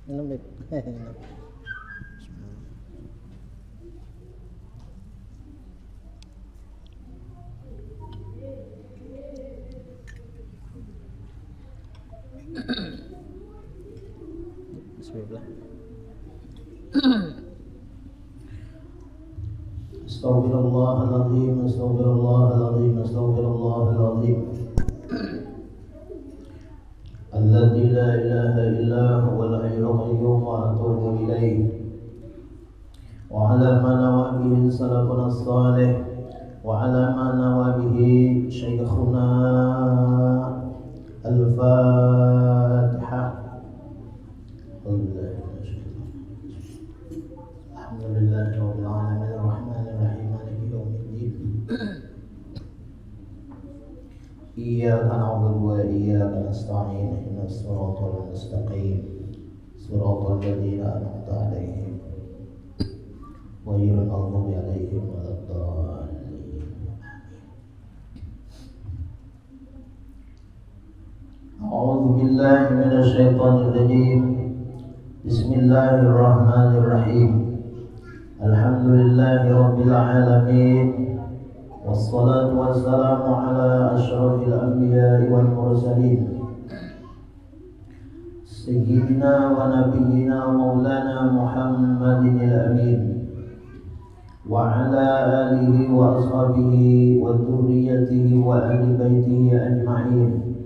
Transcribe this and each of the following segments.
Minum Beb. Bismillah. Astaghfirullahaladzim, astaghfirullahaladzim, astaghfirullahaladzim. Alladzi la ilaha illa huwal hayyul qayyum wa atubu ilaih. Wa ala ma nawa bihi salafuna salih wa ala ma nawa bihi syaikhuna al-Fatihah. Alhamdulillahirabbil alamin arrahmanir rahim maliki yaumiddin. Iyyaka na'budu wa iyyaka nasta'in ihdinas siratal mustaqim siratal ladzina an'amta 'alaihim ghairil maghdubi 'alaihim waladdallin. A'udzu billahi minasy syaithanir rajim. Bismillahirrahmanirrahim. Alhamdulillahi rabbil alamin. Wassalatu wassalamu ala asyrafil anbiya'i wal mursalin sayyidina wa nabiyyina maulana Muhammadinil amin wa ala alihi wa ashabihi wa dhurriyyatihi wa ahli baitihi ajma'in.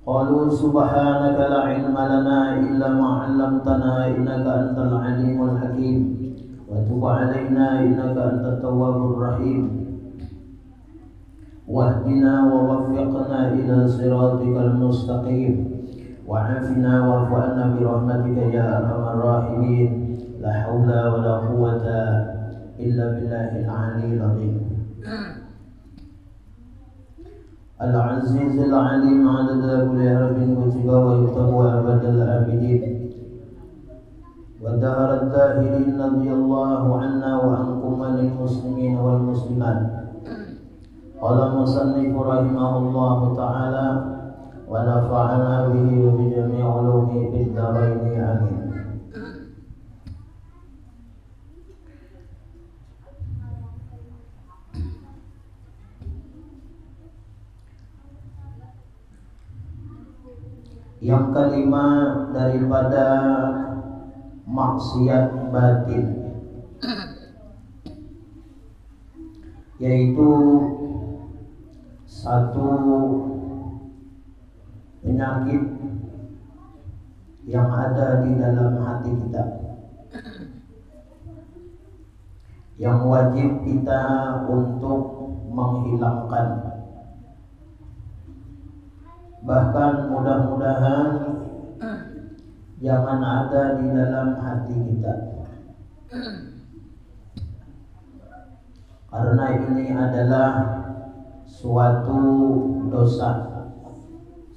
Qalu subhanaka la ilma lana illa ma 'allamtana innaka antal alimul hakim. Wa tub 'alaina innaka antat tawwabur rahim. Wahdina wa waffiqna ila siratikal mustaqim. Wa 'afina wa'fu 'anna bi rahmatika ya arhamar rahimin. La haula wa la quwwata illa billahil 'aliyyil 'azim. Al-Aziz al-Alim 'adada kulli harfin kutiba wa yuktabu abadal abidin. ودار الداهرين رضي الله عنا وعنكم وللمسلمين والمسلمات. قال المصنف رحمه الله تعالى ونفعنا به وبجميع علومه في الدارين آمين. Yang kelima daripada maksiat batin, yaitu satu penyakit yang ada di dalam hati kita, yang wajib kita untuk menghilangkan. Bahkan mudah-mudahan jangan ada di dalam hati kita, karena ini adalah suatu dosa,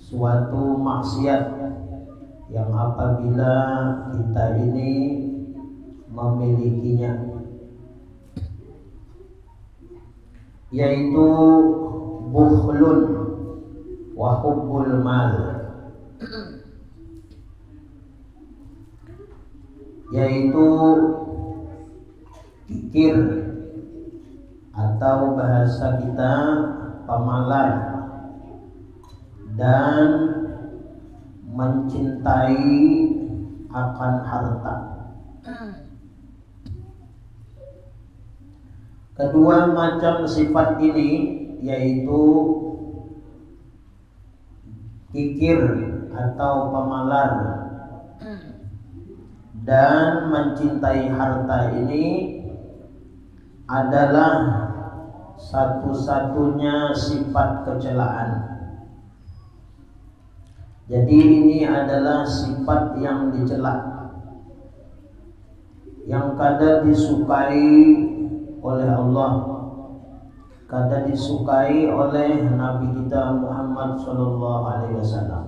suatu maksiat yang apabila kita ini memilikinya, yaitu bukhlun wa hubbul mal, yaitu kikir atau bahasa kita pemalas dan mencintai akan harta. Kedua macam sifat ini yaitu kikir atau pemalas dan mencintai harta ini adalah satu-satunya sifat kecelaan. Jadi ini adalah sifat yang dicela, yang kadang disukai oleh Allah, kadang disukai oleh Nabi kita Muhammad sallallahu alaihi wasallam.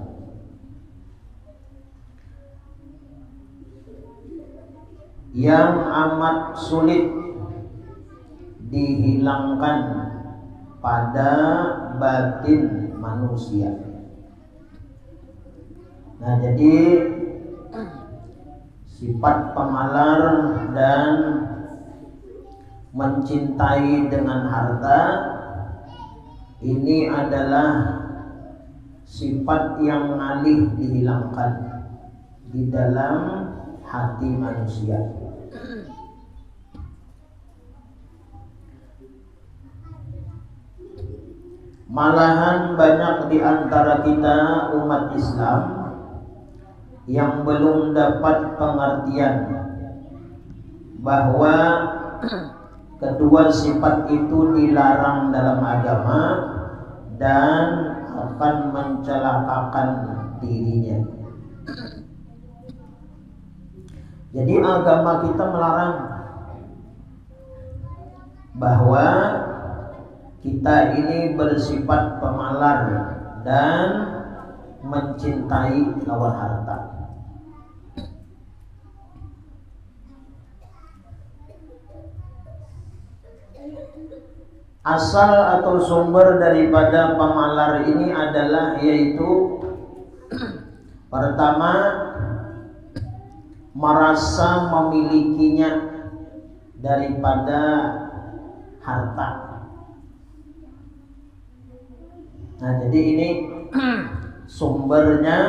Yang amat sulit dihilangkan pada batin manusia. Nah, jadi sifat pemalar dan mencintai dengan harta ini adalah sifat yang alih dihilangkan di dalam hati manusia. Malahan banyak di antara kita umat Islam yang belum dapat pengertian bahwa kedua sifat itu dilarang dalam agama dan akan mencelakakan dirinya. Jadi agama kita melarang bahwa kita ini bersifat pemalar dan mencintai lawan harta. Asal atau sumber daripada pemalar ini adalah yaitu pertama, merasa memilikinya daripada harta. Nah, jadi ini sumbernya,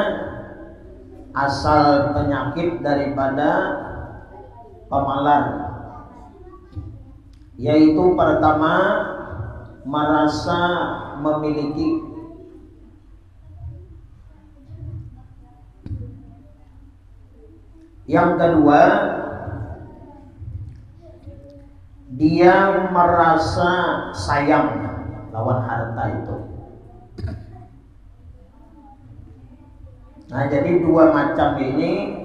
asal penyakit daripada pemalar, yaitu pertama, merasa memiliki. Yang kedua, dia merasa sayang lawan harta itu. Nah, jadi dua macam ini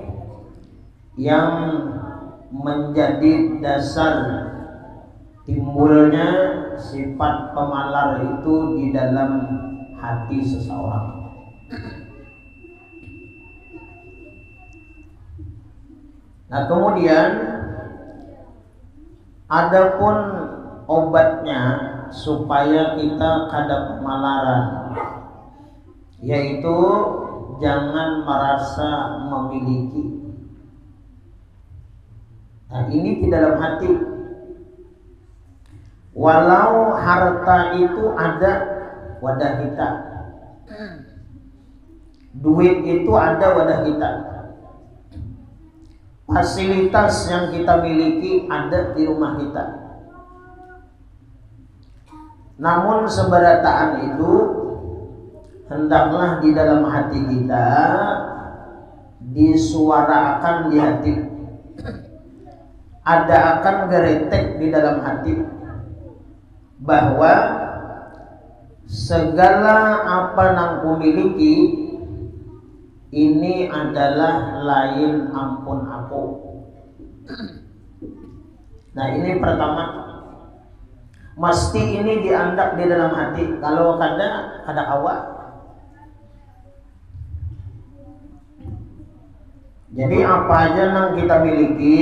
yang menjadi dasar timbulnya sifat pemalar itu di dalam hati seseorang. Nah, kemudian adapun obatnya supaya kita kada pemalaran, yaitu jangan merasa memiliki. Nah, ini di dalam hati. Walau harta itu ada wadah kita, duit itu ada wadah kita, fasilitas yang kita miliki ada di rumah kita. Namun seberataan itu hendaklah di dalam hati kita disuarakan di hati. Ada akan geretek di dalam hati bahwa segala apa yang ku miliki ini adalah lain ampun aku. Nah, ini pertama, mesti ini diandak di dalam hati. Kalau kada awak. Jadi apa aja yang kita miliki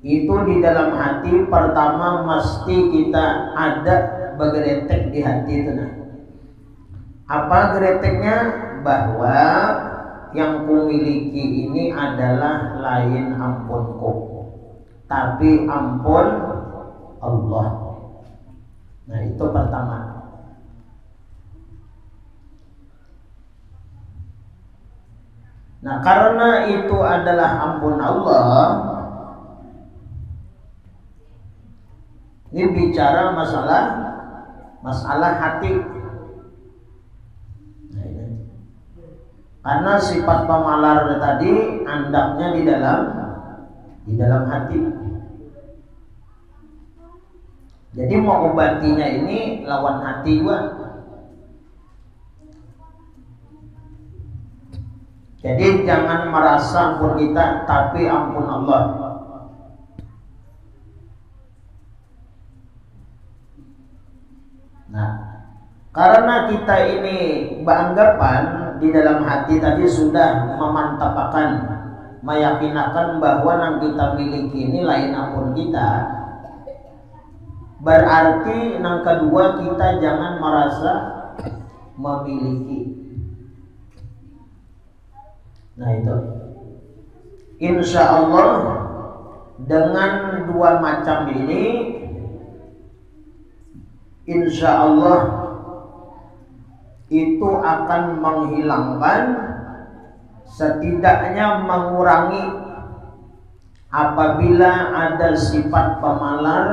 itu di dalam hati pertama mesti kita ada bergeretek di hati itu. Nah, apa gereteknya? Bahwa yang kumiliki ini adalah lain ampunku, tapi ampun Allah. Nah, itu pertama. Nah, karena itu adalah ampun Allah, ini bicara masalah hati. Nah, ini. Karena sifat pemalar tadi andaknya di dalam hati. Jadi mau obatinya ini lawan hati gua. Jadi jangan merasa ampun kita, tapi ampun Allah. Nah, karena kita ini beranggapan di dalam hati tadi sudah memantapkan, meyakinakan bahwa yang kita miliki ini lain ampun kita, berarti yang kedua kita jangan merasa memiliki. Nah, itu insya Allah dengan dua macam ini, insya Allah itu akan menghilangkan, setidaknya mengurangi apabila ada sifat pemalar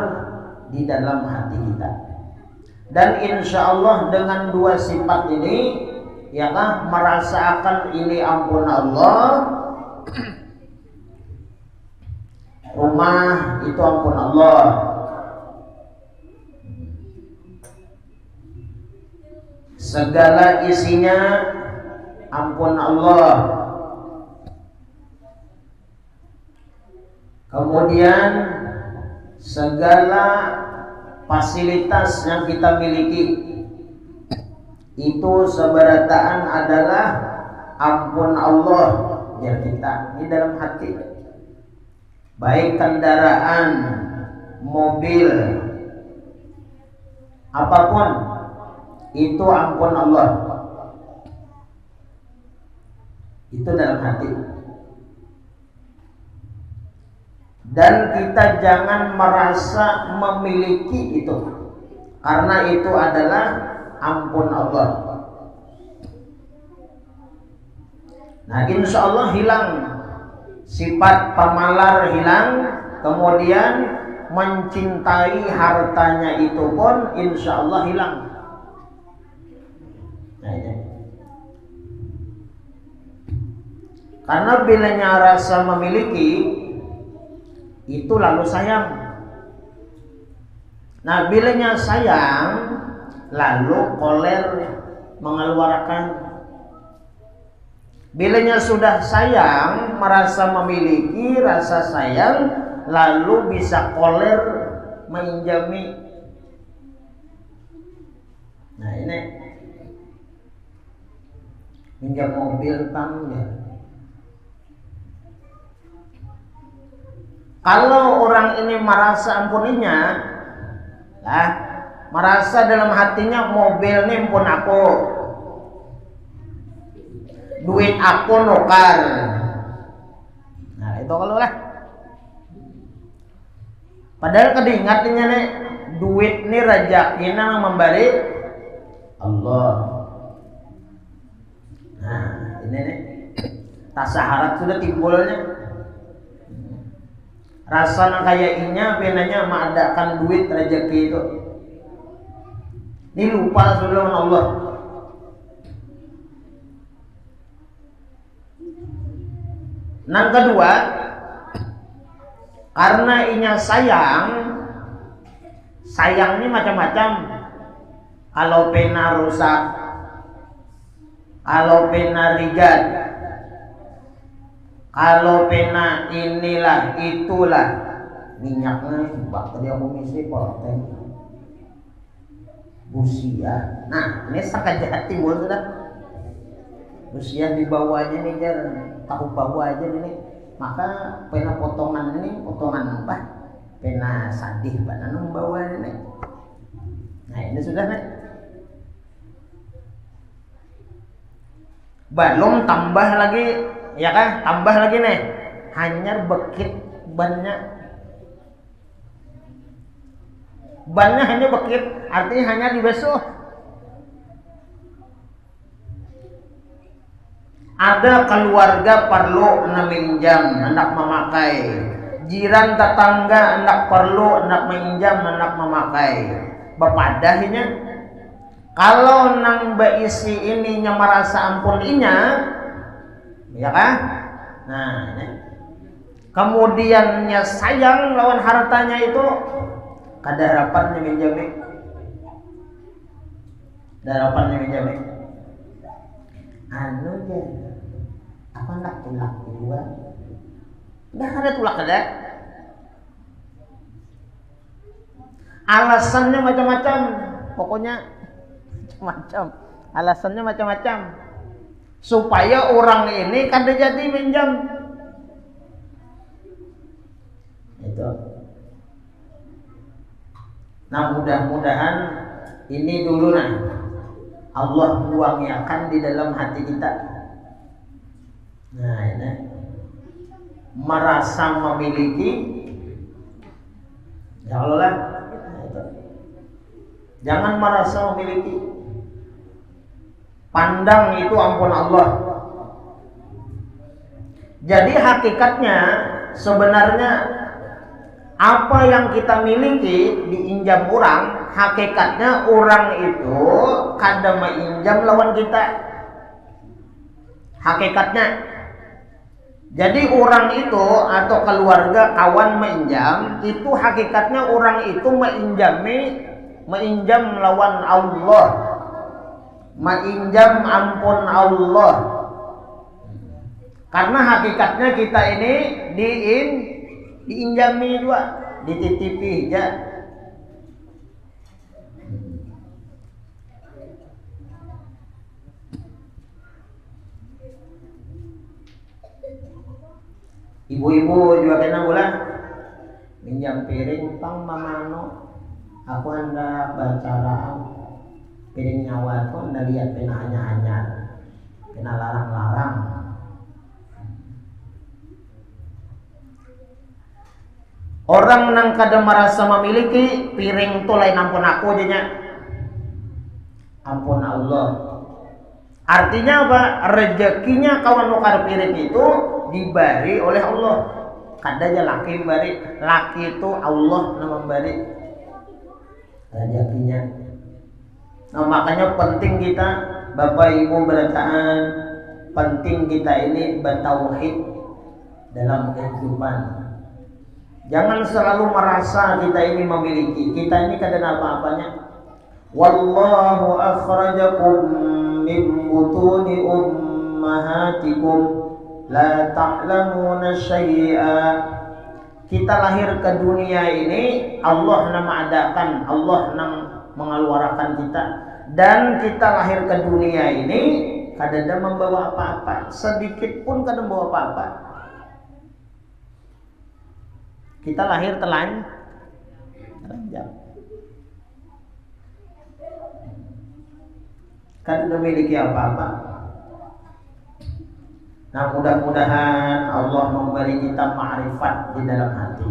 di dalam hati kita. Dan insya Allah dengan dua sifat ini, ya kan, merasakan ini ampun Allah, rumah itu ampun Allah, segala isinya ampun Allah, kemudian segala fasilitas yang kita miliki itu seberataan adalah ampun Allah biar kita. Ini dalam hati, baik kendaraan, mobil, apapun itu ampun Allah, itu dalam hati. Dan kita jangan merasa memiliki itu, karena itu adalah ampun Allah. Nah, insya Allah hilang sifat pemalar, hilang. Kemudian mencintai hartanya itu pun insya Allah hilang. Nah, ini. Karena bilanya rasa memiliki itu lalu sayang. Nah, bilanya sayang lalu koler mengeluarkan. Bilanya sudah sayang, merasa memiliki rasa sayang, lalu bisa koler menjami. Nah, ini pinjam mobil Bang ya. Kalau orang ini merasa ampuninya, nah, merasa dalam hatinya mobil ini ampun aku, duit aku nukar. Nah, itu kalau lah. Padahal kedingatnya nih, duit ini rezekinya yang memberi Allah. Nah, ini nih, rasa harap sudah timbulnya. Rasanya kayaknya benanya mengadakan duit rezeki itu. Ini lupa sebelum Allah. Yang kedua, karena inya sayang, sayang ini macam-macam. Kalau pena rusak, kalau pena rigat, kalau pena inilah itulah, minyaknya bak tadi aku misi porteng busia. Nah, ini sakit timbul sudah. Busia di bawahnya nih, jar tahu bawah aja ini. Maka pena potongan ini, potongan apa? Pena sadih banan bawah ini. Nah, ini sudah nih. Belum tambah lagi, ya kan? Tambah lagi nih. Hanya bekit bannya. Bannya hanya bekit, artinya hanya dibesuh. Ada keluarga perlu meminjam, hendak memakai. Jiran tetangga hendak perlu, hendak meminjam, hendak memakai. Bepadahnya, kalau nang beisi ininya merasa ampuninya, ya kan? Nah, ini. Kemudiannya sayang lawan hartanya itu, kada harapannya minjami. Ada harapannya minjami. Anu ya, apa nak tulak dua? Dah ada tulak ada. Alasannya macam-macam, pokoknya macam. Alasannya macam-macam. Supaya orang ini kada jadi minjam. Itu. Nah, mudah-mudahan ini dulu nah. Allah buangnya kan di dalam hati kita. Nah, ini. merasa memiliki, ya Allah lah. Jangan merasa memiliki. Pandang itu ampun Allah. Jadi hakikatnya sebenarnya apa yang kita miliki diinjam orang, hakikatnya orang itu kada menginjam lawan kita. Hakikatnya. Jadi orang itu atau keluarga kawan menginjam, itu hakikatnya orang itu menginjam lawan Allah. Menginjam ampun Allah. Karena hakikatnya kita ini diinjami juga, dititipi aja. Ibu-ibu juga kena pula minjam piring pang mamano, aku hendak baca piring nyawa tuh hendak lihat pena hanya pena larang-larang. Orang nang kada merasa memiliki piring tuh lain ampun aku jadinya, ampun Allah. Artinya apa? Rezekinya kawan nukar piring itu diberi oleh Allah. Kada aja laki bari, laki itu Allah nama memberi rezekinya. Nah makanya penting kita Bapak Ibu berataan, penting kita ini bertauhid dalam kehidupan. Jangan selalu merasa kita ini memiliki, kita ini kada ada apa-apanya. Wallahu akhrajakum min butuni ummahatikum la ta'lamuna syai'a. Kita lahir ke dunia ini Allah nama adakan, Allah yang mengeluarkan kita, dan kita lahir ke dunia ini kada ada membawa apa-apa, sedikit pun kada membawa apa-apa. Kita lahir telanjang. Kada memiliki apa-apa. Nah mudah-mudahan Allah memberi kita ma'rifat di dalam hati,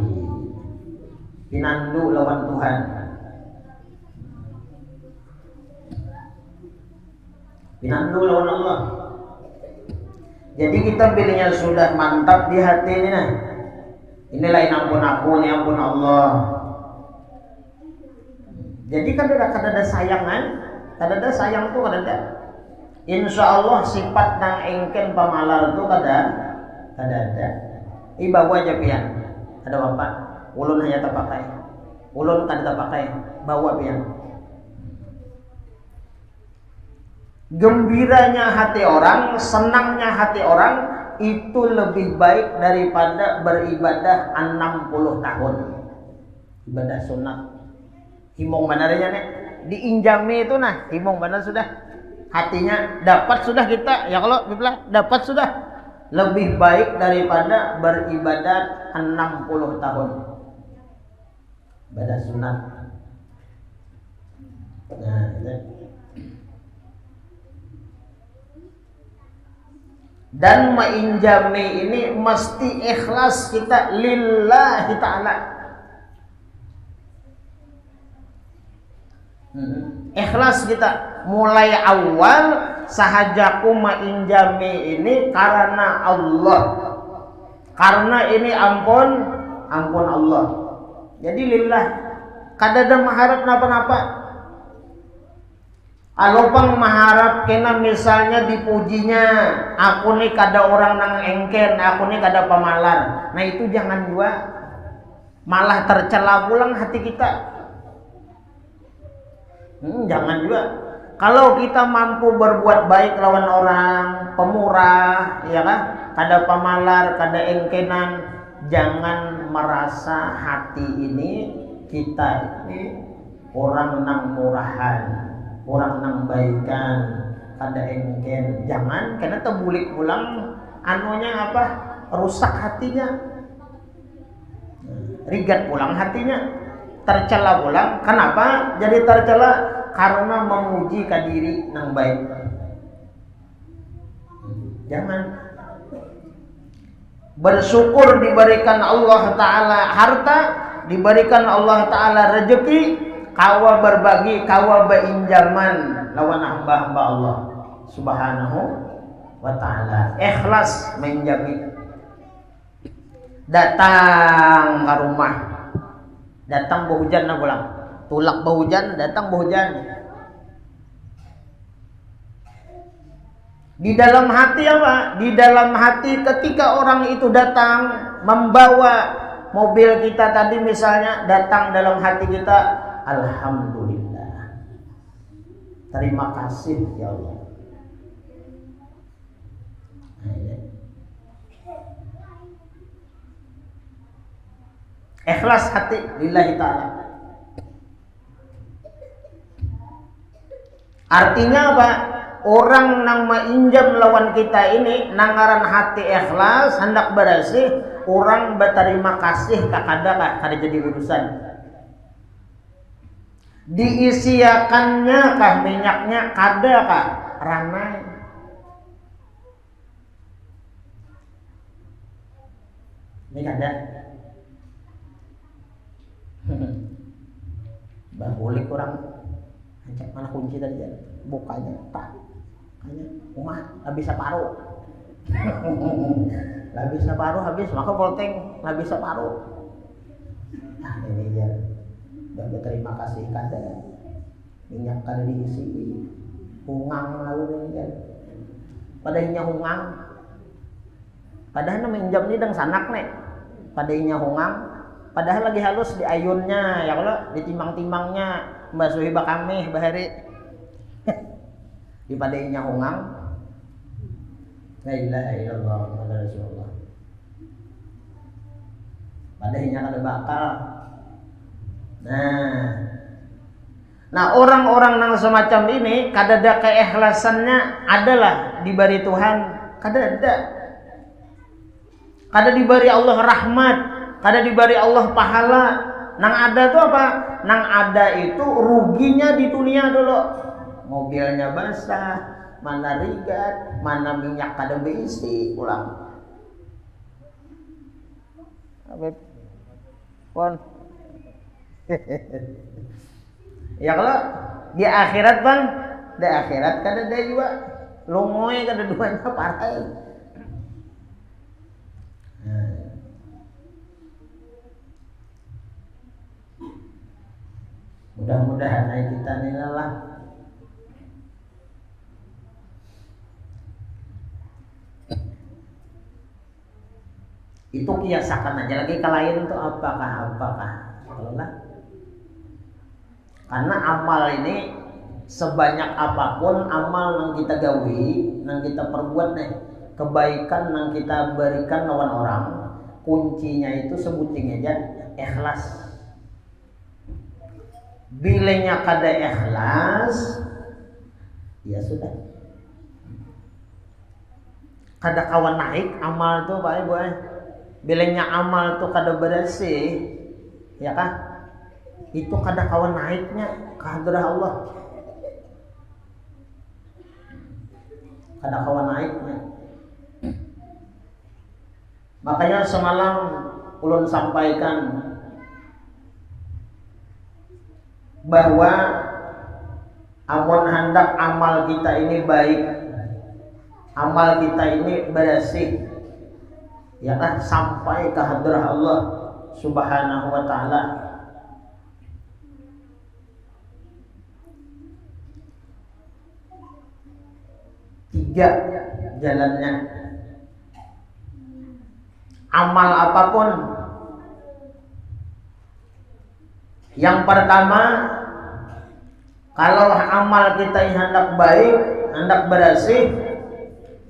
pinandu lawan Tuhan. Pinandu lawan Allah. Jadi kita pilihnya sudah mantap di hati ini nah. Inilah yang ampun aku, ini ampun Allah. Jadi kan ada sayangan, ada sayang tuh ada. Insya Allah sifat nang engken pamalar itu kada ada. Bawa aja pian. Ada apa? Ulun hanya terpakai. Ulun kada terpakai. Bawa pian. Gembiranya hati orang, senangnya hati orang itu lebih baik daripada beribadah 60 tahun. Ibadah sunat. Himong banarnya nih. Diinjami itu nah, himong banar sudah. Hatinya dapat sudah kita, ya kalau bilang dapat sudah. Lebih baik daripada beribadah 60 tahun. Ibadah sunat. Nah, itu. Dan menginjami ini mesti ikhlas kita lillahi ta'ala. Ikhlas kita mulai awal sahajaku menginjami ini karena Allah, karena ini ampun Allah. Jadi lillah, kada ada mengharap napa-napa. Alopang mengharap kena misalnya dipujinya, aku nih kada orang nang engken, aku nih kada pamalar. Nah itu jangan juga, malah tercela pulang hati kita. Jangan juga. Kalau kita mampu berbuat baik lawan orang, pemurah, ya kan, kada pamalar, kada engkenan, jangan merasa hati ini kita ini orang nang murahan, orang nang baikan, kada engken. Jangan, karena terbulik pulang anunya apa? Rusak hatinya. Rigat pulang hatinya. Tercela pulang. Kenapa jadi tercela? Karena memuji ke diri nang baik. Jangan. bersyukur diberikan Allah Ta'ala harta, diberikan Allah Ta'ala rezeki, kawa berbagi, kawa beinjaman lawan hamba-hamba Allah Subhanahu wa Ta'ala. Ikhlas menjami. Datang ke rumah, datang berhujan na pulang, tulak berhujan, datang berhujan. Di dalam hati apa? Di dalam hati ketika orang itu datang membawa mobil kita tadi misalnya, datang dalam hati kita, alhamdulillah, terima kasih ya Allah. Ikhlas hati lillahi ta'ala. Artinya apa? Orang nang mainjam lawan kita ini nangaran hati ikhlas hendak bersih, orang berterima kasih kada jadi urusan. Diisiakannya kah minyaknya kada kah ranai. Ini kada. Bahulik orang ngecek mana kunci tadi, bukanya tak. Hanya umat habis separuh. Habis separuh habis, maka volteng habis separuh. Nah ini dia. Dan berterima kasih kada. Minyak kada diisi. Hungang lalu ini kan. Padahnya hungang. Padahal nama injam ni dang sanak nek. Padahnya hungang. Padahal lagi halus di ayunnya, ya kalau ditimbang-timbangnya Mbak Suhiba kami bahari. Di padainya hungang. La ilaha illallah Muhammadur Rasulullah. Padainya kada bakal. Nah orang-orang yang semacam ini kada ada keikhlasannya adalah diberi Tuhan, kada ada. Kada diberi Allah rahmat, kada diberi Allah pahala. Nang ada tuh apa? Nang ada itu ruginya di dunia dulu. Mobilnya basah, mana rigat, mana minyak kada beisi pulang. Abep. Pon. Ya kalau di akhirat bang, di akhirat kada ada juga longoy kada duanya partai. Mudah-mudahan kita ini lah itu kiasakan aja lagi kalian itu apakah karena amal ini sebanyak apapun amal yang kita gawi, yang kita perbuat nih, kebaikan yang kita berikan lawan orang, kuncinya itu sebutin aja ikhlas. Bilanya kada ikhlas, ya sudah, kada kawan naik amal tuh pak ibu. Bilanya amal tuh kada bersih, ya kan? Itu kada kawan naiknya ke hadrah Allah. Kada kawan naiknya. Makanya semalam ulun sampaikan bahwa amun hendak amal kita ini baik, amal kita ini bersih, ya kan, sampai ke hadrah Allah Subhanahu wa Ta'ala. Tiga jalannya. Amal apapun. Yang pertama, kalau amal kita yang hendak baik, hendak bersih,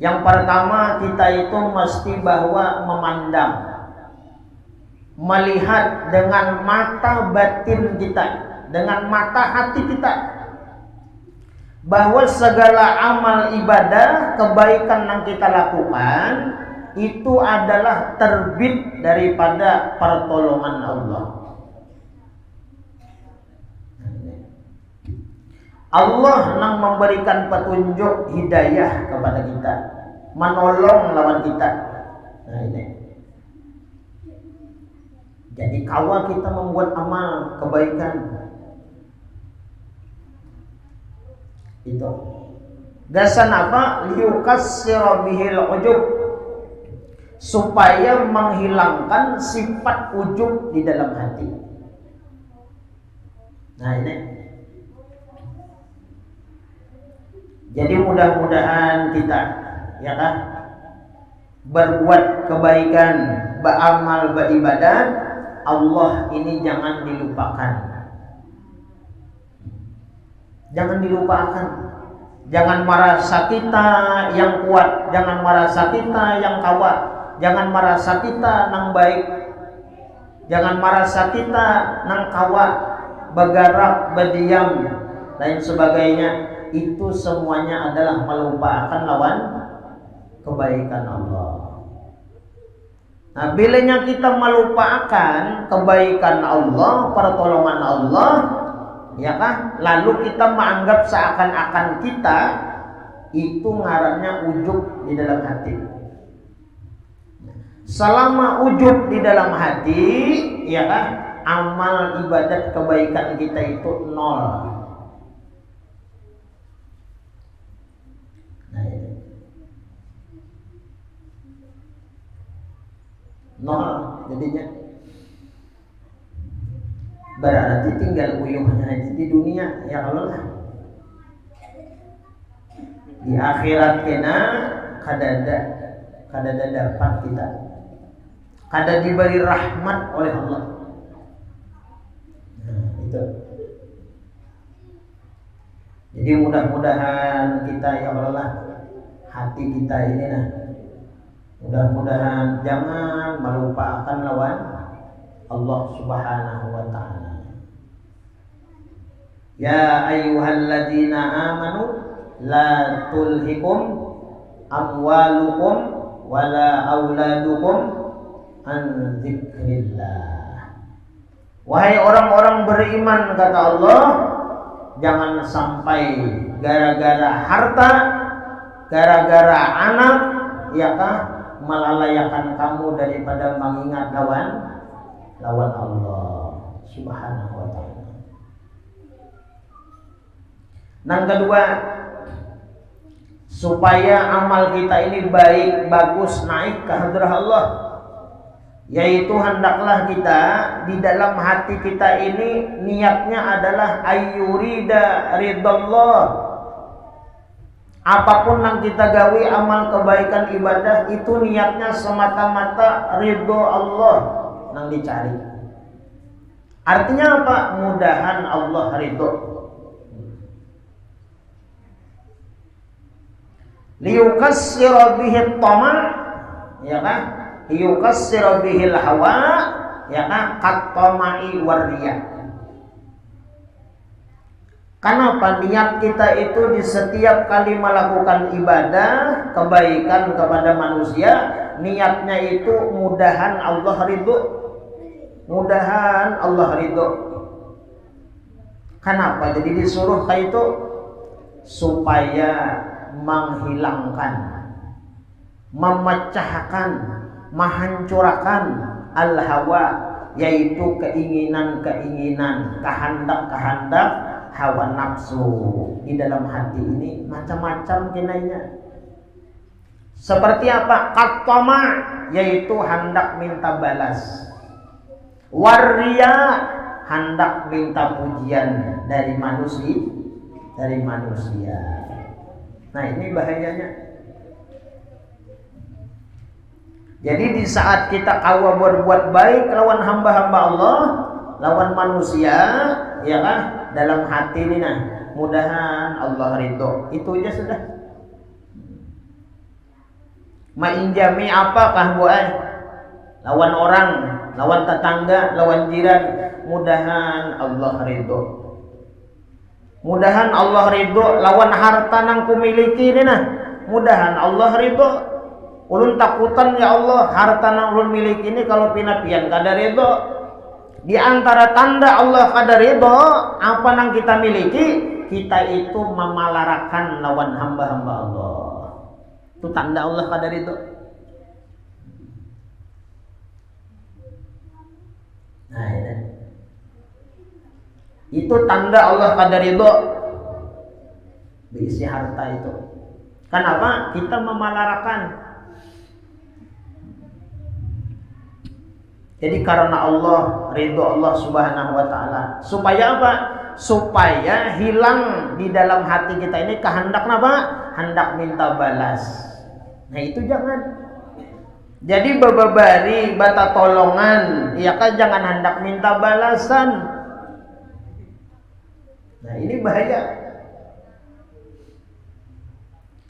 yang pertama kita itu mesti bahwa memandang, melihat dengan mata batin kita, dengan mata hati kita, bahwa segala amal ibadah, kebaikan yang kita lakukan itu adalah terbit daripada pertolongan Allah. Allah yang memberikan petunjuk hidayah kepada kita, menolong lawan kita. Nah ini. Jadi kawa kita membuat amal kebaikan itu. Gasan apa? Liyukassira bihil ujub, supaya menghilangkan sifat ujub di dalam hati. Nah ini. Jadi mudah-mudahan kita ya kan berbuat kebaikan, beramal, beribadah, Allah ini jangan dilupakan. Jangan dilupakan. Jangan merasa kita yang kuat, jangan merasa kita yang kawat, jangan merasa kita nang baik, jangan merasa kita nang kawat, bergerak, berdiam, lain sebagainya. Itu semuanya adalah melupakan lawan kebaikan Allah. Nah, bilanya kita melupakan kebaikan Allah, pertolongan Allah, ya kan? Lalu kita menganggap seakan-akan kita itu ngarannya ujub di dalam hati. Selama ujub di dalam hati, ya kan? Amal ibadat kebaikan kita itu nol. Nah, ini. Nol jadinya. Berarti tinggal uyuhnya aja di dunia, ya Allah. Di akhirat kena kadada dapat kita, kada diberi rahmat oleh Allah. Nah, itu. Jadi mudah-mudahan kita ya Allah, hati kita ini nah, mudah-mudahan jangan melupakan lawan Allah Subhanahu wa taala. Ya ayyuhalladzina amanu la tulhikum amwalukum wala auladukum an dzikrillah. Wahai orang-orang beriman, kata Allah, jangan sampai gara-gara harta, gara-gara anak, ya kah, melalayakan kamu daripada mengingat lawan Allah Subhanahu wa taala. Yang kedua, supaya amal kita ini baik, bagus, naik ke hadrah Allah, yaitu hendaklah kita di dalam hati kita ini niatnya adalah ayyurida ridallah. Apapun yang kita gawi amal kebaikan ibadah itu niatnya semata-mata ridho Allah yang dicari. Artinya apa? Mudahan Allah ridho. Liyukassira bihi tama', ya kan? Liyukassira bihi hawa, ya kan? Qat-tama'i war-riya. Kenapa niat kita itu di setiap kali melakukan ibadah kebaikan kepada manusia, niatnya itu mudahan Allah ridho. Mudahan Allah ridho. Kenapa? Jadi disuruh kayak itu supaya menghilangkan, memecahkan, menghancurkan al-hawa, yaitu keinginan-keinginan, kehendak-kehendak hawa nafsu di dalam hati ini macam-macam kinainya. Seperti apa? Qat-tama', yaitu hendak minta balas. Waria, hendak minta pujian dari manusia. Nah, ini bahayanya. Jadi di saat kita kawa berbuat baik lawan hamba-hamba Allah, lawan manusia, ya kan? Dalam hati ini nah, mudahan Allah ridho. Itu aja sudah. Mainjami apakah buat lawan orang, lawan tetangga, lawan jiran, mudahan Allah ridho. Mudahan Allah ridho lawan harta nang kumiliki ini nah, mudahan Allah ridho. Ulun takutan ya Allah, harta nang ulun miliki ini kalau pinapian kada ridho. Di antara tanda Allah kada ridho, apa nang kita miliki, kita itu memalarakan lawan hamba-hamba Allah. Itu tanda Allah kada ridho. Itu tanda Allah pada ridho berisi harta itu. Kenapa? Kita memalarakan. Jadi karena Allah, ridho Allah Subhanahu wa taala. Supaya apa? Supaya hilang di dalam hati kita ini kehendak apa? Hendak minta balas. Nah itu jangan. Jadi bababari bata tolongan, ya kan, jangan hendak minta balasan. Nah ini bahaya.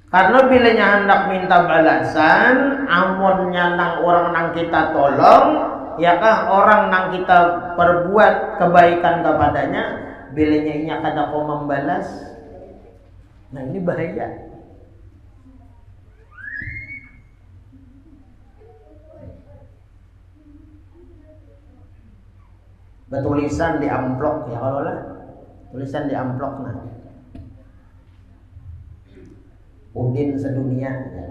Karena bilanya hendak minta balasan, amonnya nang orang nang kita tolong, ya kah, orang nang kita perbuat kebaikan kepadanya, bilanya ini kada kau membalas. Nah ini bahaya. Tulisan di amplop ya, kalau lah tulisan di amplop, nah Udin sedunia ya.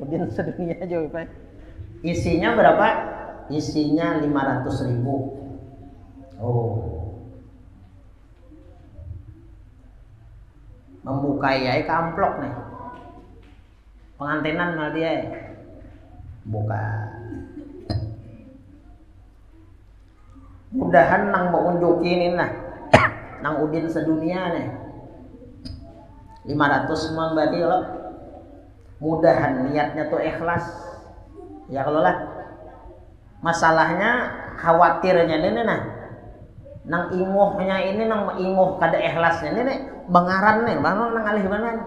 Udin sedunia aja Pak. Isinya berapa? Isinya 500.000. Oh, membuka ya ke amplop nih, pengantinan mal dia buka. Mudahan nang mau unjukin nah nang Udin sedunia nih 500 semua berarti loh. Mudahan niatnya tuh ikhlas ya, kalau lah masalahnya khawatirnya ini nah nang inguhnya ini nang inguh kada ikhlasnya ini nih bangaran nih bang nang alih banan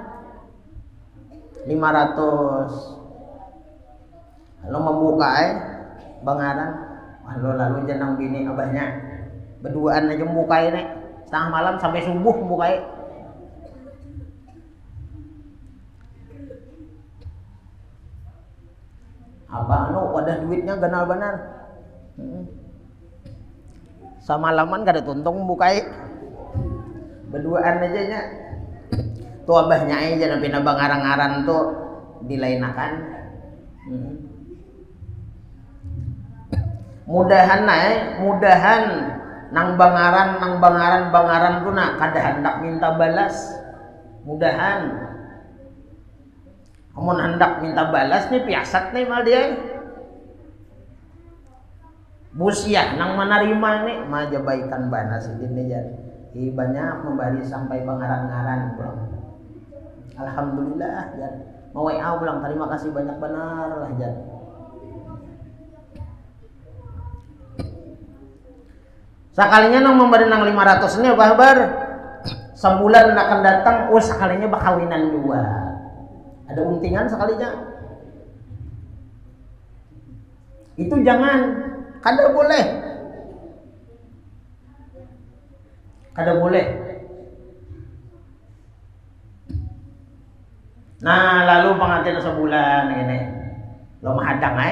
500 lalu membuka bangaran. Lalu jenang bini abahnya berduaan aja membuka ini setengah malam sampai subuh membuka. Apa wadah duitnya ganal benar. Samalaman kada tuntung membuka. Berduaan aja nya. Tuh abahnya aja nabi bangaran-ngaran tuh dilainakan. Mudahan nang bangaran tuh nak kada hendak minta balas. Mudahan amun hendak minta balas nih piasat nih mal dia busiah nang menerima nih maja baikan banas ini jar banyak memberi sampai bangaran-ngaran pulang. Alhamdulillah jar mau pulang, terima kasih banyak benar lah jar. Sekalinya nang memberi nang 500 ini apa kabar? Sebulan akan datang, sekalinya bakawinan dua. Ada untingan sekalinya. Itu jangan, kada boleh. Kada boleh. Nah, lalu pengantin sebulan ini. Lo mahadang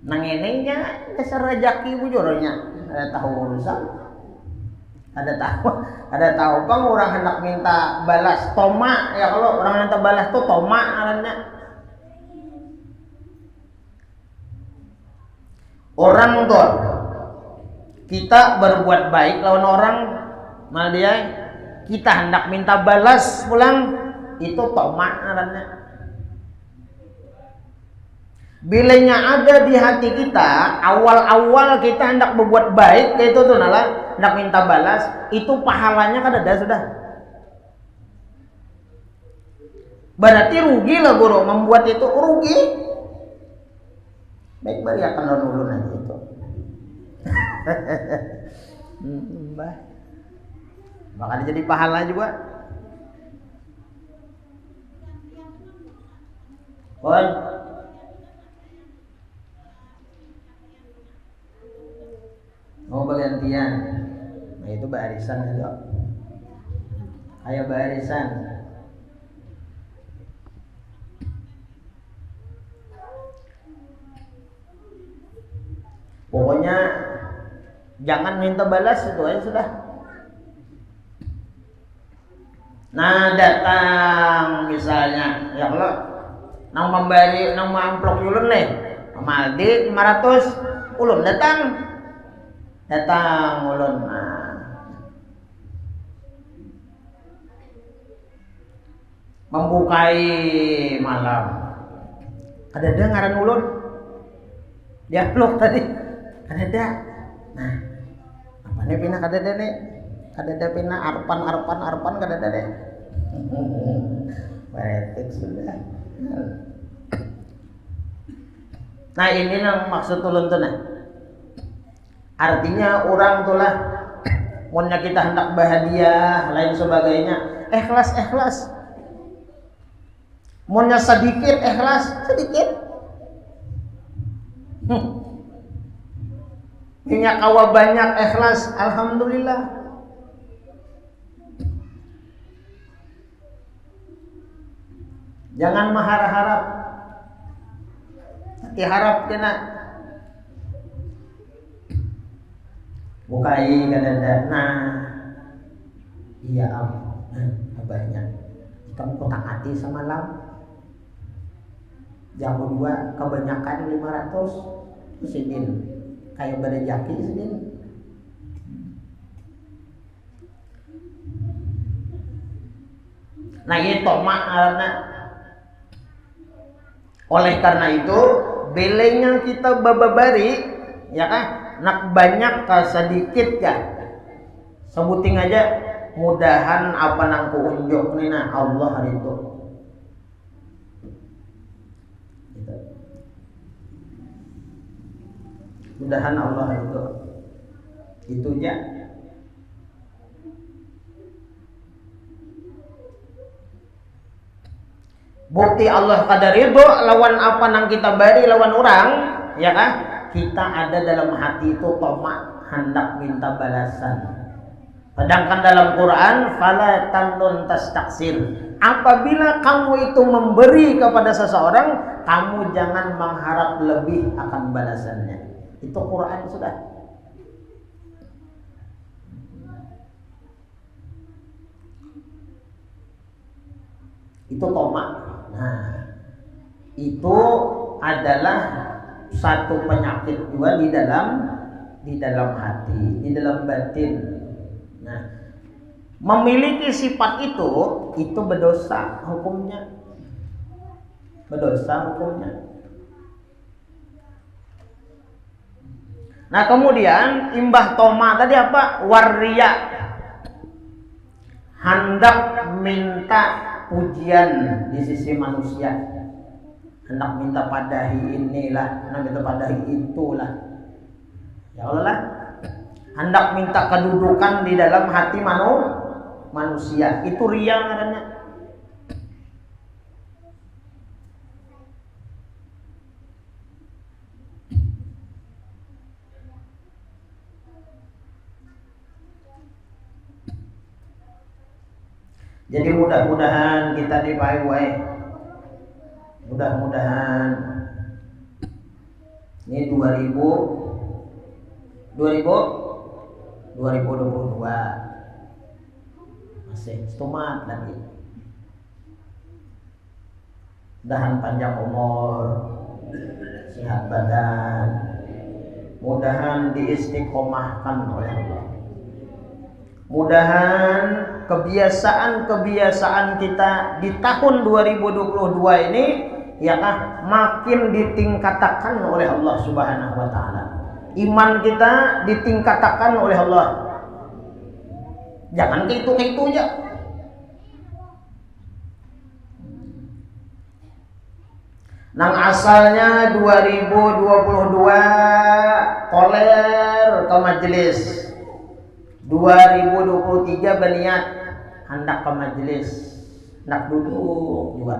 nang ini nya dasar rezeki bujurnya. Ada tahu urusan, ada tahu bang orang hendak minta balas toma ya, kalau orang minta balas tuh toma arannya. Orang tuh kita berbuat baik lawan orang mal dia kita hendak minta balas pulang, itu toma arannya. Bilanya ada di hati kita, awal-awal kita hendak berbuat baik, itu tuh nalar hendak minta balas, itu pahalanya kan ada sudah. Berarti rugi lah guru, membuat itu rugi. Baik bari akan ulun aja itu. Bakal jadi pahala juga. Mau bergantian, nah itu barisan itu, kayak barisan. Pokoknya jangan minta balas, itu aja sudah. Nah datang misalnya, ya kalau nang memberi nang amplop ulun nih, Maldi 500, ulun datang. Datang ulun membukai malam. Kadada ngaran ulun. Dialog tadi. Kadada. Nah, apa nih pina kadada nih? Kadada pina arpan kadada deh. Beretik sudah. Nah ini yang maksud ulun tuh nah. Artinya orang tuh lah, munnya kita hendak bahagia, lain sebagainya, ikhlas. Munnya sedikit ikhlas, sedikit. Minyak kawa banyak ikhlas, alhamdulillah. Jangan mengharap-harap. Diharap kena bukai kadada. Nah, iya abahnya. Kamu kotak hati semalam. Jamu 2 kebanyakan 500 sedin. Kayak pada jaki sedin. Nah, itu makna. Oleh karena itu, belenya kita bababari, ya kan? Nak banyak ka sedikit ya. Sebuting aja, mudahan apa nang kuunjuk nih nah Allah hari itu. Mudahan Allah hari itu aja. Bukti Allah kada ridho lawan apa nang kita bari lawan orang, ya kan? Kita ada dalam hati itu tomak hendak minta balasan. Sedangkan dalam Quran fala tamnun tastaksir. Apabila kamu itu memberi kepada seseorang, kamu jangan mengharap lebih akan balasannya. Itu Quran sudah. Itu tomak. Nah, itu adalah satu penyakit juga di dalam hati, di dalam batin. Nah, memiliki sifat itu berdosa hukumnya. Berdosa hukumnya. Nah, kemudian imbah toma tadi apa? Waria. Hendak minta pujian di sisi manusia, hendak minta padahi inilah, hendak minta padahi itulah, ya Allah lah, hendak minta kedudukan di dalam hati manusia, itu riya namanya. Jadi mudah-mudahan kita dipakai, mudah-mudahan ini 2022 masih stomat lagi. Mudahan panjang umur, sehat badan, mudahan diistiqomahkan oleh Allah. Mudahan kebiasaan-kebiasaan kita di tahun 2022 ini ya kan makin ditingkatkan oleh Allah Subhanahu wa taala. Iman kita ditingkatkan oleh Allah. Jangan gitu-gitu aja. Nang asalnya 2022 koler ke majelis, 2023 berniat hendak ke majelis, hendak duduk juga.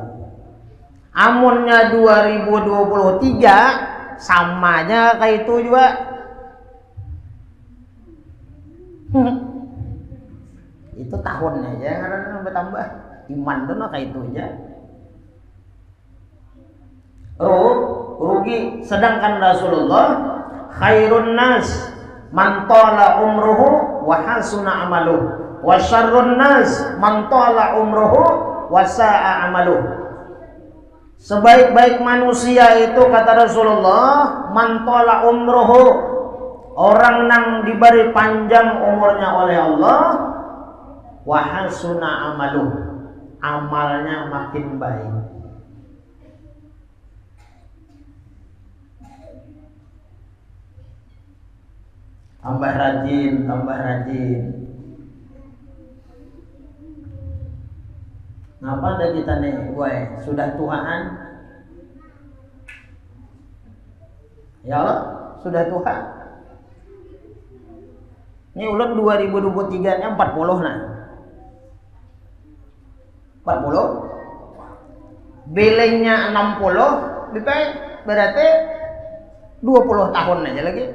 Amunnya 2023 samanya kayak itu juga. Itu tahunnya ya, karena bertambah iman tuh kayak itu aja. Rugi. Sedangkan Rasulullah khairun nas man tala umruhu wa hasuna amaluhu wa syarrun nas man tala umruhu wa sa'a amaluhu. Sebaik-baik manusia itu kata Rasulullah man tala umruhu, orang nang diberi panjang umurnya oleh Allah, wa hasuna amaluh, amalnya makin baik. Tambah rajin, tambah rajin. Ngapa ada kita nih, gue sudah tuaan? Ya Allah, sudah Tuhan. Ini ulang 2023 nya 40 nah. 40. Bilingnya 60, berarti 20 tahun aja lagi.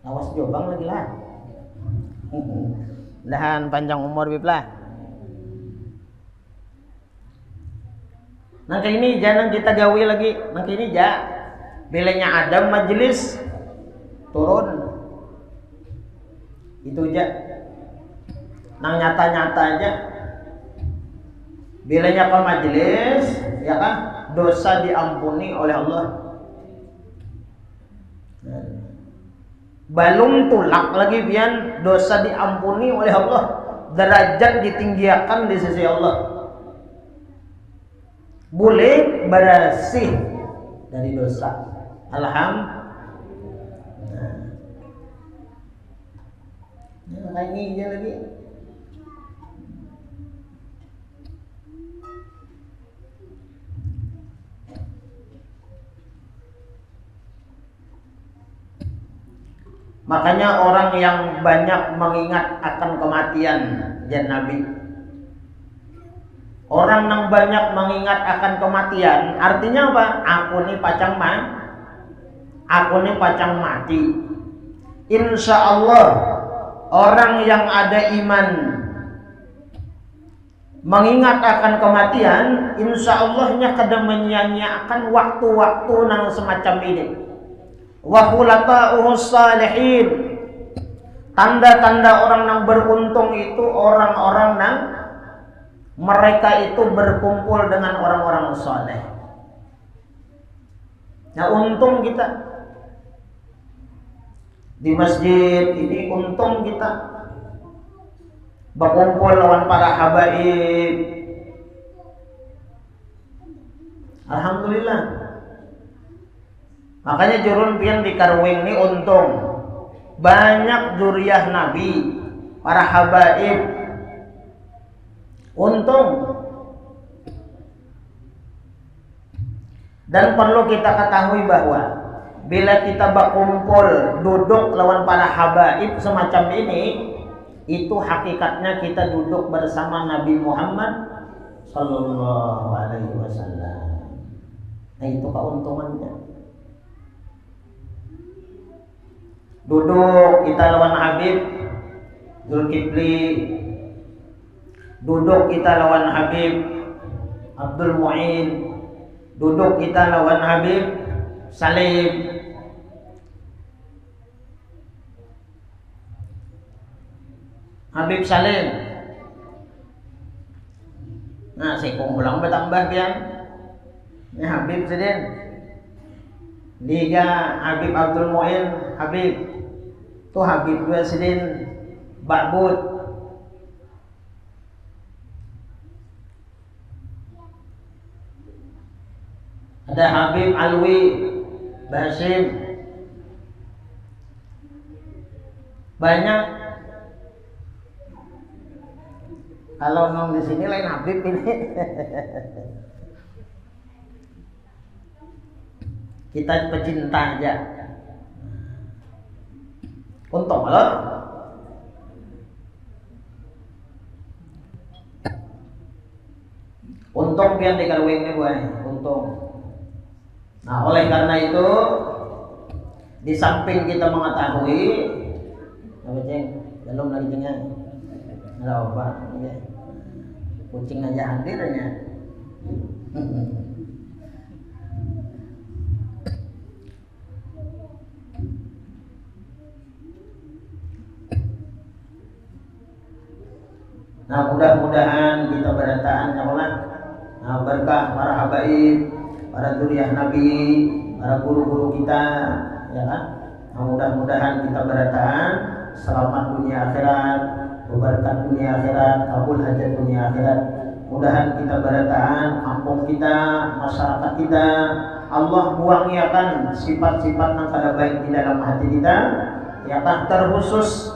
Awas jobang lagi lah. Dahan panjang umur biplah. Nang ini jangan kita gawe lagi. Nang ini ja. Bilangnya ada majelis turun. Itu aja. Nang nyata-nyata aja. Bilangnya ke majelis, ya kan? Dosa diampuni oleh Allah. Balung tulak lagi biar dosa diampuni oleh Allah, derajat ditinggikan di sisi Allah. Boleh bersih dari dosa. Alhamdulillah. Nah, ini aja lagi. Makanya orang yang banyak mengingat akan kematian, jan Nabi. Orang yang banyak mengingat akan kematian, artinya apa? Aku nih pacang mati. Insya Allah orang yang ada iman mengingat akan kematian, insya Allahnya kada menyia-nyiakan waktu-waktu nang semacam ini. Wa khulata'uhus salihin, tanda-tanda orang yang beruntung itu orang-orang yang mereka itu berkumpul dengan orang-orang saleh. Nah, untung kita di masjid ini, untung kita berkumpul lawan para habaib. Alhamdulillah. Makanya jurun pian di Karwing ini untung banyak zuriyah Nabi, para habaib. Untung. Dan perlu kita ketahui bahwa bila kita berkumpul duduk lawan para habaib semacam ini, itu hakikatnya kita duduk bersama Nabi Muhammad sallallahu alaihi wasallam. Nah, itu keuntungannya. Duduk kita lawan Habib Zulkifli, duduk kita lawan Habib Abdul Mu'in, duduk kita lawan Habib Salim. Habib Salim. Nah, saya kumpulang bertambah pian. Ini Habib sedin. Liga Habib Abdul Mu'in, Habib. Tu Habib dua sedin Ba'bud. Ada Habib Alwi Basim. Banyak. Kalau nong di sini lain Habib ini. Kita pecinta aja. Untung loh. Untung pian di Karwing ini buat. Untung. Nah, oleh karena itu di samping kita mengetahui, apa ceng? Belum lagi cengnya. Nggak apa, ya. Kucing aja hadirnya. Nah, mudah-mudahan kita berataan ya Allah. Nah, berkah para habaib, para zuriyah Nabi, para guru-guru kita, ya kan? Mudah-mudahan kita berataan selamat dunia akhirat, berkat dunia akhirat, kabul hajat dunia akhirat. Mudahan kita berataan kampung kita, masyarakat kita, Allah buangi akan sifat-sifat yang kada baik di dalam hati kita, ya kan? Terkhusus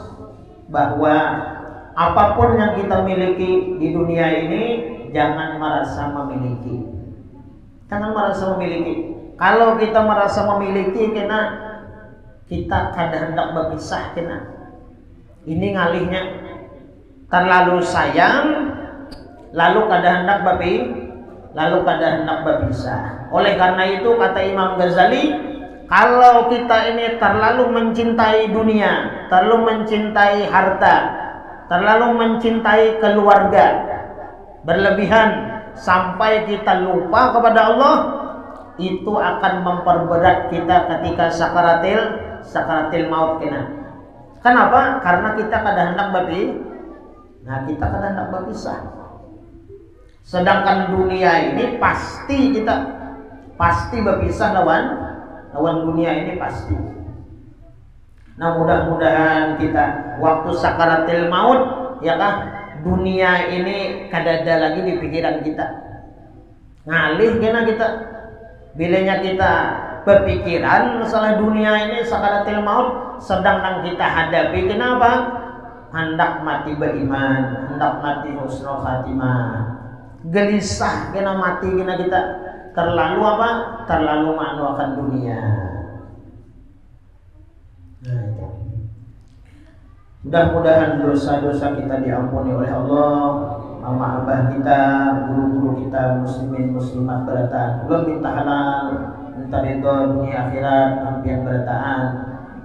bahwa apapun yang kita miliki di dunia ini jangan merasa memiliki. Jangan merasa memiliki. Kalau kita merasa memiliki, kena kita kada hendak berpisah, kena. Ini ngalihnya terlalu sayang, lalu kada hendak berpisah. Oleh karena itu kata Imam Ghazali, kalau kita ini terlalu mencintai dunia, terlalu mencintai harta, terlalu mencintai keluarga, berlebihan sampai kita lupa kepada Allah, itu akan memperberat kita ketika sakaratil maut kena. Kenapa? Karena kita kadang hendak berpisah. Sedangkan dunia ini pasti berpisah lawan dunia ini pasti. Nah, mudah-mudahan kita waktu sakaratil maut, ya kan, dunia ini kada ada lagi di pikiran kita. Ngalih kena kita. Bilanya kita berpikiran masalah dunia ini sakaratil maut, sedangkan kita hadapi kenapa? Hendak mati beriman, hendak mati husnul khatimah. Gelisah kena mati kena kita. Terlalu apa? Terlalu maknuakan dunia. Nah, itu. Mudah-mudahan dosa-dosa kita diampuni oleh Allah, mama abah kita, guru-guru kita, muslimin muslimat berataan. Ulun minta halal, minta ridho dunia akhirat, ampian berataan.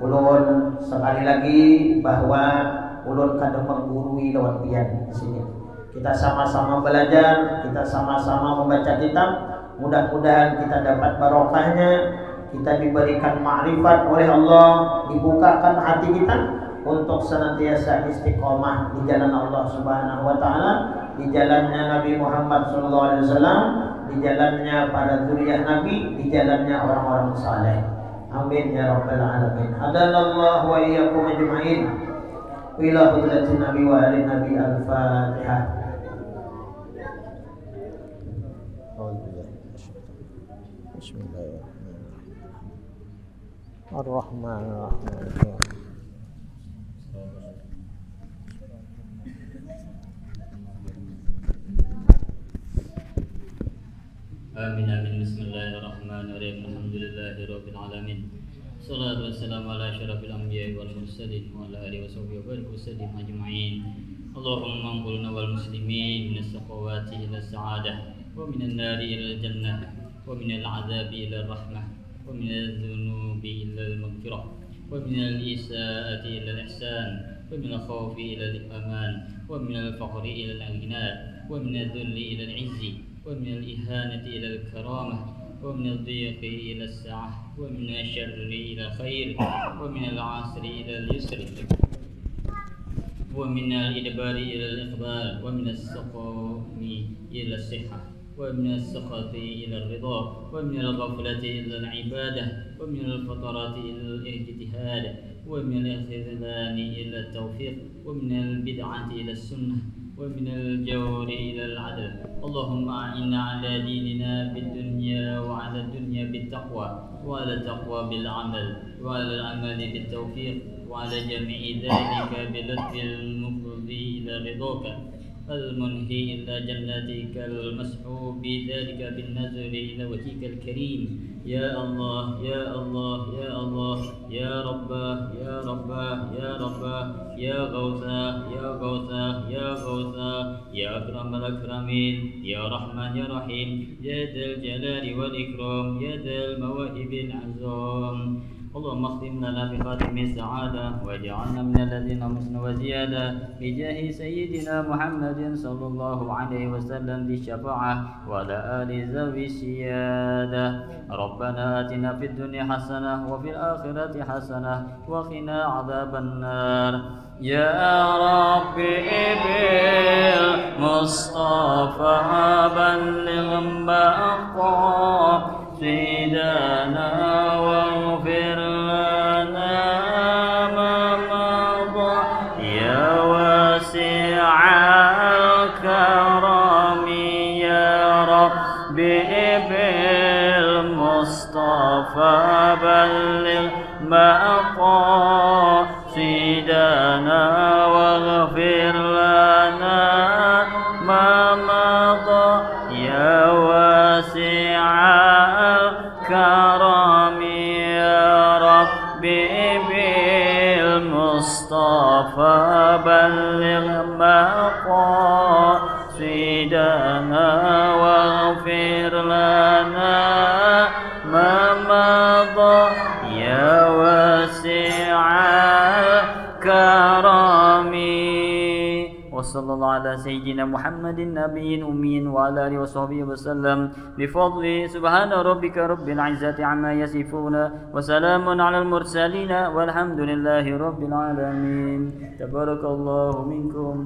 Ulun sekali lagi bahwa ulun kada menggurui lawan pian di sini. Kita sama-sama belajar, kita sama-sama membaca kitab. Mudah-mudahan kita dapat barokahnya, kita diberikan ma'rifat oleh Allah, dibukakan hati kita untuk senantiasa istiqomah di jalan Allah Subhanahu wa taala, di jalannya Nabi Muhammad sallallahu alaihi wasallam, di jalannya para zuriyah Nabi, di jalannya orang-orang saleh. Amin ya rabbal alamin. Hadanallahu wa iyyakum ajma'in. Ila hudratin Nabi wa ali Nabi al-Fatihah. Bismillahirrahmanirrahim. Ar-Rahmanir-Rahim. Amin amin. Bismillahirrahmanirrahim. Alhamdulillahirabbil alamin. Shalatu wassalamu ala asyrafil anbiya'i wal mursalin wa ala alihi washabihi wa barik wasallim ajma'in. Allahumma anqulna wal muslimin minas saqawati ila sa'adah wa minan nari ila jannah wa minal azabi ila rahmah wa minadh dhunubi ila al-maghfirah wa minal isaati ila al-ihsan wa minal khawfi ila al-aman wa minal faqri ila al-ghina wa minadh dhulli ila al-'izzi wa minal ihanati ila al-karamah wa minal dhiqi ila as-sa'ah wa minal syarri ila al-khair wa minal 'asri ila al-yusri wa minal idbari ila al-iqbal wa minas saqami ila as-sihhah wa minas sakhati ila ar-ridha wa minal ghaflati ila al-ibadah wa minal fatarati ila al-ijtihad wa minal khizlani ila at-tawfiq wa minal bid'ati ila as-sunnah wa minal jawri ila al-'adl. Allahumma a'inna 'ala dinina bid-dunya wa 'ala ad-dunya bit-taqwa wa 'ala at-taqwa bil-'amal wa 'ala al-'amali bit-tawfiq wa 'ala jami'i dhalika bi-lutfil mufdi ila ridhaka المنهي إلى جناتك المسحوب بذلك بالنظر إلى وجهك الكريم. يا الله يا الله يا الله يا رباه يا رباه يا رباه يا غوثاه يا غوثاه يا غوثاه يا أكرم الأكرمين يا رحمن يا رحيم يا ذا الجلال والإكرام يا ذا المواهب العظام. اللهم اختم لنا بخاتم السعادة واجعلنا من الذين حسن وزيادة بجاه سيدنا محمد صلى الله عليه وسلم بالشفاعة وعلى آل ذوي السيادة. ربنا آتنا في الدنيا حسنة وفي الآخرة حسنة وقنا عذاب النار. يا ربي بالمصطفى بلغ مقاصدنا ربي بالمصطفى بلغ مقاصدنا واغفر لنا ما مضى يا واسع الكرم يا ربي بالمصطفى بلغ مقاصدنا واغفر لنا ما مضى يا واسع الكرم وصلى الله على سيدنا محمد النبي الأمي وعلى آله وصحبه وسلم بفضل سبحان ربك رب العزة عما يصفون وسلام على المرسلين والحمد لله رب العالمين تبارك الله منكم.